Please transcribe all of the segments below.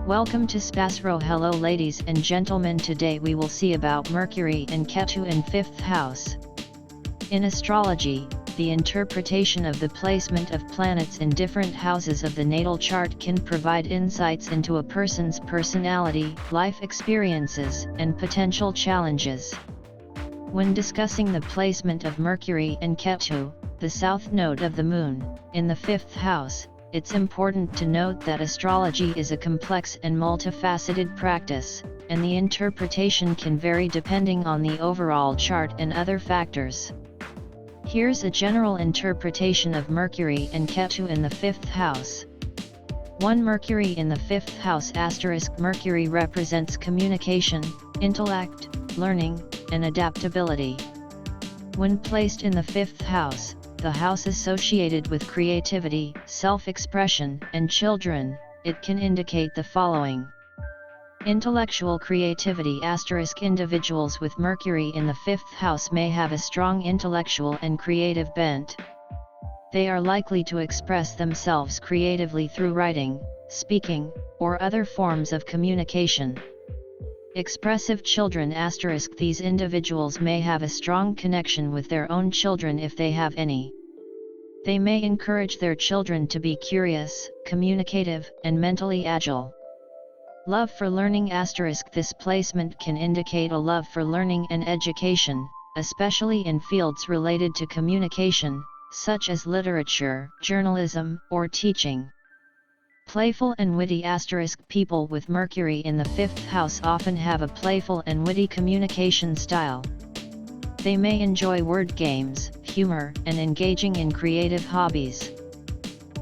Welcome to SPASRO. Hello ladies and gentlemen, today we will see about Mercury and Ketu in 5th house. In astrology, the interpretation of the placement of planets in different houses of the natal chart can provide insights into a person's personality, life experiences, and potential challenges. When discussing the placement of Mercury and Ketu, the south node of the moon, in the 5th house, it's important to note that astrology is a complex and multifaceted practice, and the interpretation can vary depending on the overall chart and other factors. Here's a general interpretation of Mercury and Ketu in the 5th house. 1. Mercury in the 5th house *. Mercury represents communication, intellect, learning, and adaptability. When placed in the 5th house, the house associated with creativity, self-expression, and children, it can indicate the following. Intellectual creativity *. Individuals with Mercury in the 5th house may have a strong intellectual and creative bent. They are likely to express themselves creatively through writing, speaking, or other forms of communication. Expressive children *. These individuals may have a strong connection with their own children if they have any. They may encourage their children to be curious, communicative, and mentally agile. Love for learning *. This placement can indicate a love for learning and education, especially in fields related to communication, such as literature, journalism, or teaching. Playful and witty *. People with Mercury in the 5th house often have a playful and witty communication style. They may enjoy word games, humor, and engaging in creative hobbies.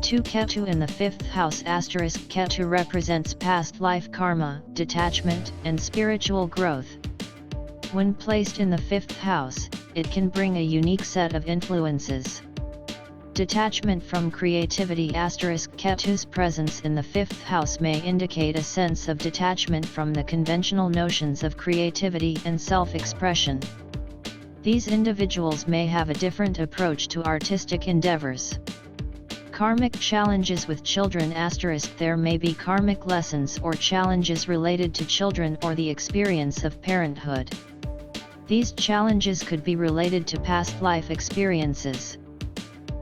2. Ketu in the 5th house *. Ketu represents past life karma, detachment, and spiritual growth. When placed in the 5th house, it can bring a unique set of influences. Detachment from creativity *. Ketu's presence in the 5th house may indicate a sense of detachment from the conventional notions of creativity and self-expression. These individuals may have a different approach to artistic endeavors. Karmic challenges with children *. There may be karmic lessons or challenges related to children or the experience of parenthood. These challenges could be related to past life experiences.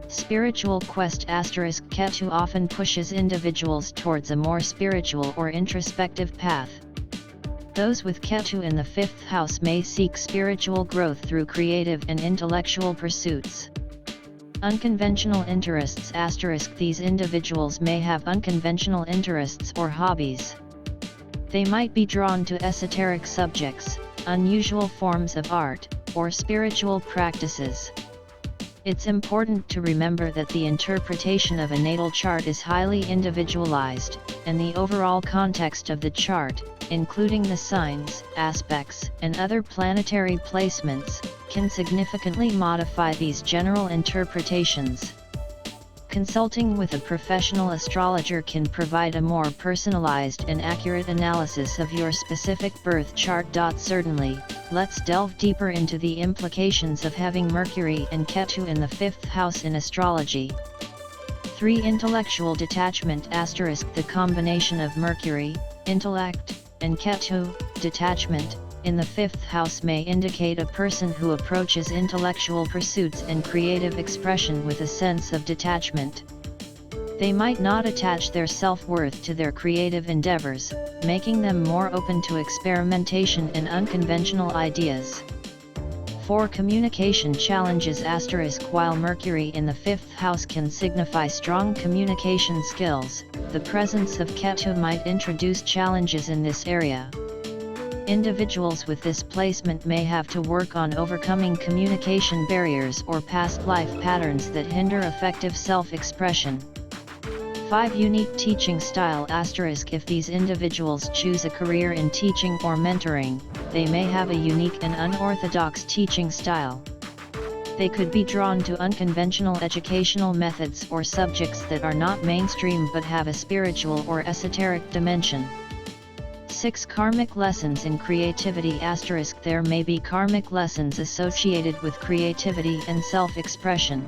Spiritual quest *. Ketu often pushes individuals towards a more spiritual or introspective path. Those with Ketu in the 5th house may seek spiritual growth through creative and intellectual pursuits. Unconventional interests *. These individuals may have unconventional interests or hobbies. They might be drawn to esoteric subjects, unusual forms of art, or spiritual practices. It's important to remember that the interpretation of a natal chart is highly individualized, and the overall context of the chart, including the signs, aspects, and other planetary placements, can significantly modify these general interpretations. Consulting with a professional astrologer can provide a more personalized and accurate analysis of your specific birth chart. Certainly, let's delve deeper into the implications of having Mercury and Ketu in the 5th house in astrology. 3. Intellectual detachment *. The combination of Mercury, intellect, and Ketu, detachment, in the 5th house may indicate a person who approaches intellectual pursuits and creative expression with a sense of detachment. They might not attach their self-worth to their creative endeavors, making them more open to experimentation and unconventional ideas. 4. Communication challenges *. While Mercury in the 5th house can signify strong communication skills, the presence of Ketu might introduce challenges in this area. Individuals with this placement may have to work on overcoming communication barriers or past life patterns that hinder effective self-expression. 5. Unique teaching style *. If these individuals choose a career in teaching or mentoring, they may have a unique and unorthodox teaching style. They could be drawn to unconventional educational methods or subjects that are not mainstream but have a spiritual or esoteric dimension. 6. Karmic lessons in creativity *. There may be karmic lessons associated with creativity and self-expression.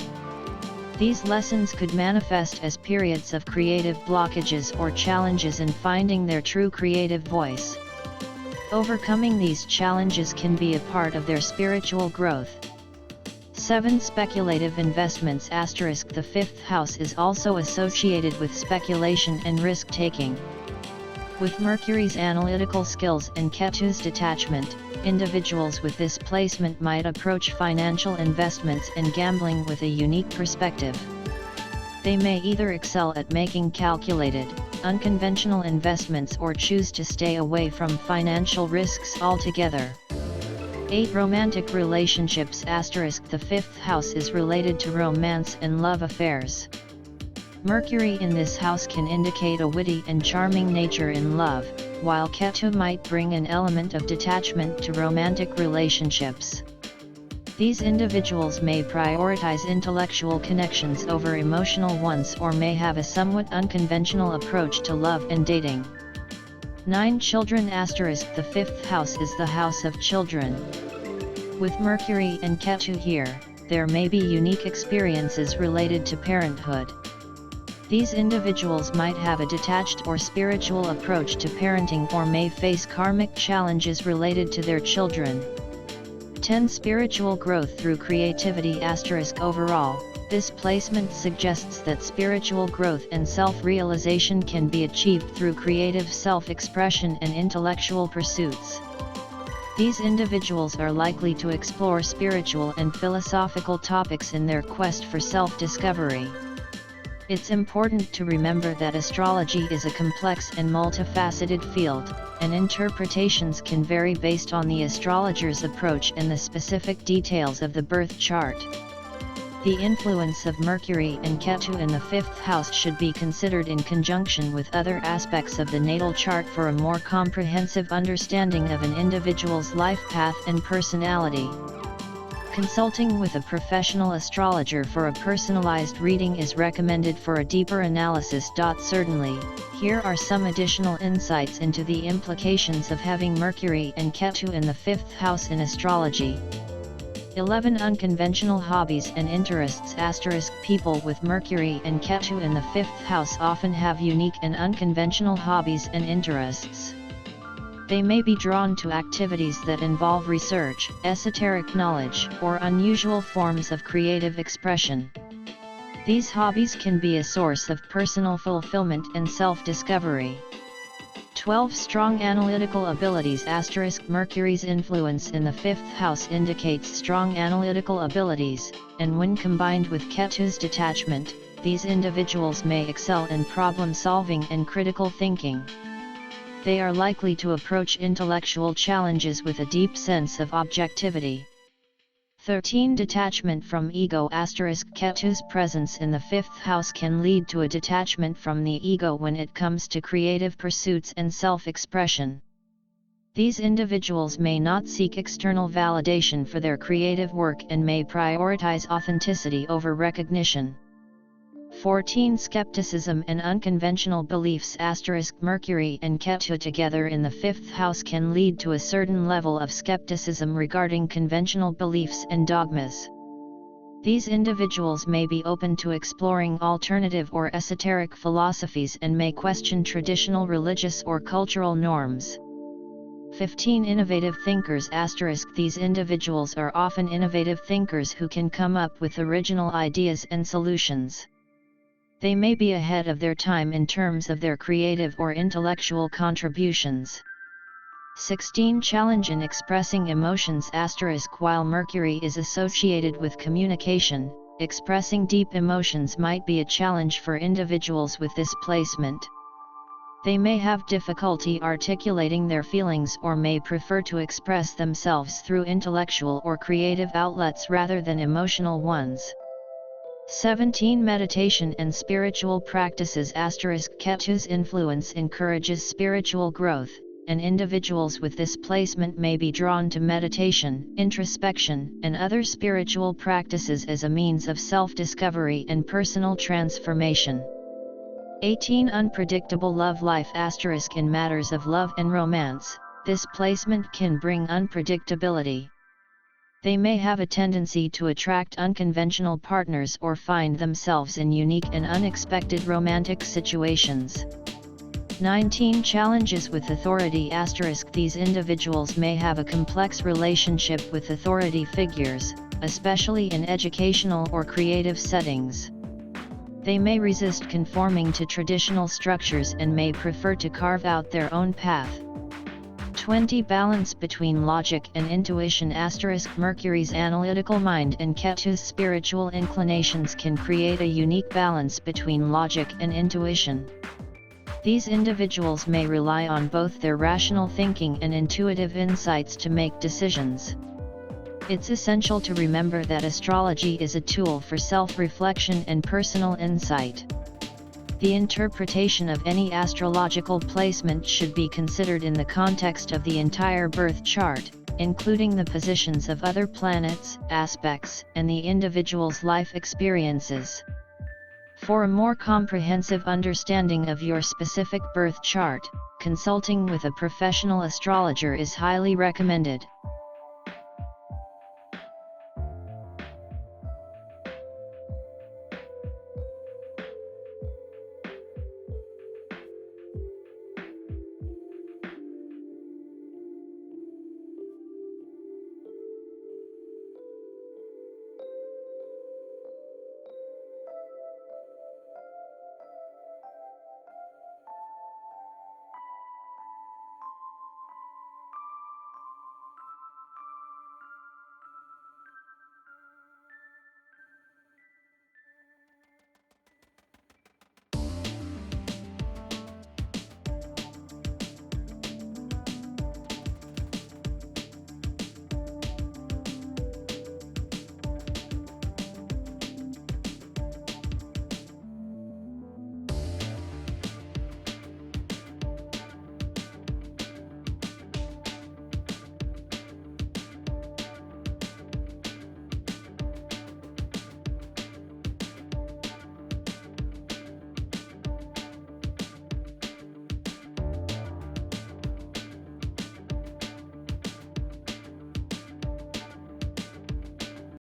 These lessons could manifest as periods of creative blockages or challenges in finding their true creative voice. Overcoming these challenges can be a part of their spiritual growth. 7. Speculative investments. The fifth house is also associated with speculation and risk-taking. With Mercury's analytical skills and Ketu's detachment, individuals with this placement might approach financial investments and gambling with a unique perspective. They may either excel at making calculated, unconventional investments or choose to stay away from financial risks altogether. 8. Romantic relationships. The fifth house is related to romance and love affairs. Mercury in this house can indicate a witty and charming nature in love, while Ketu might bring an element of detachment to romantic relationships. These individuals may prioritize intellectual connections over emotional ones or may have a somewhat unconventional approach to love and dating. 9. Children. The fifth house is the house of children. With Mercury and Ketu here, there may be unique experiences related to parenthood. These individuals might have a detached or spiritual approach to parenting or may face karmic challenges related to their children. 10. Spiritual growth through creativity. Overall, this placement suggests that spiritual growth and self-realization can be achieved through creative self-expression and intellectual pursuits. These individuals are likely to explore spiritual and philosophical topics in their quest for self-discovery. It's important to remember that astrology is a complex and multifaceted field, and interpretations can vary based on the astrologer's approach and the specific details of the birth chart. The influence of Mercury and Ketu in the fifth house should be considered in conjunction with other aspects of the natal chart for a more comprehensive understanding of an individual's life path and personality. Consulting with a professional astrologer for a personalized reading is recommended for a deeper analysis. Certainly, here are some additional insights into the implications of having Mercury and Ketu in the fifth house in astrology. 11. Unconventional hobbies and interests. People with Mercury and Ketu in the fifth house often have unique and unconventional hobbies and interests. They may be drawn to activities that involve research, esoteric knowledge, or unusual forms of creative expression. These hobbies can be a source of personal fulfillment and self-discovery. 12. Strong analytical abilities. Mercury's influence in the fifth house indicates strong analytical abilities, and when combined with Ketu's detachment, these individuals may excel in problem-solving and critical thinking. They are likely to approach intellectual challenges with a deep sense of objectivity. 13. Detachment from ego. Ketu's presence in the fifth house can lead to a detachment from the ego when it comes to creative pursuits and self-expression. These individuals may not seek external validation for their creative work and may prioritize authenticity over recognition. 14. Skepticism and unconventional beliefs. Mercury and Ketu together in the fifth house can lead to a certain level of skepticism regarding conventional beliefs and dogmas. These individuals may be open to exploring alternative or esoteric philosophies and may question traditional religious or cultural norms. 15. Innovative thinkers. These individuals are often innovative thinkers who can come up with original ideas and solutions. They may be ahead of their time in terms of their creative or intellectual contributions. 16. Challenge in expressing emotions. While Mercury is associated with communication, expressing deep emotions might be a challenge for individuals with this placement. They may have difficulty articulating their feelings or may prefer to express themselves through intellectual or creative outlets rather than emotional ones. 17. Meditation and spiritual practices. Ketu's influence encourages spiritual growth, and individuals with this placement may be drawn to meditation, introspection, and other spiritual practices as a means of self-discovery and personal transformation. 18. Unpredictable love life. In matters of love and romance, this placement can bring unpredictability. They may have a tendency to attract unconventional partners or find themselves in unique and unexpected romantic situations. 19 Challenges with authority *. These individuals may have a complex relationship with authority figures, especially in educational or creative settings. They may resist conforming to traditional structures and may prefer to carve out their own path. 20 Balance between logic and intuition *. Mercury's analytical mind and Ketu's spiritual inclinations can create a unique balance between logic and intuition. These individuals may rely on both their rational thinking and intuitive insights to make decisions. It's essential to remember that astrology is a tool for self-reflection and personal insight. The interpretation of any astrological placement should be considered in the context of the entire birth chart, including the positions of other planets, aspects, and the individual's life experiences. For a more comprehensive understanding of your specific birth chart, consulting with a professional astrologer is highly recommended.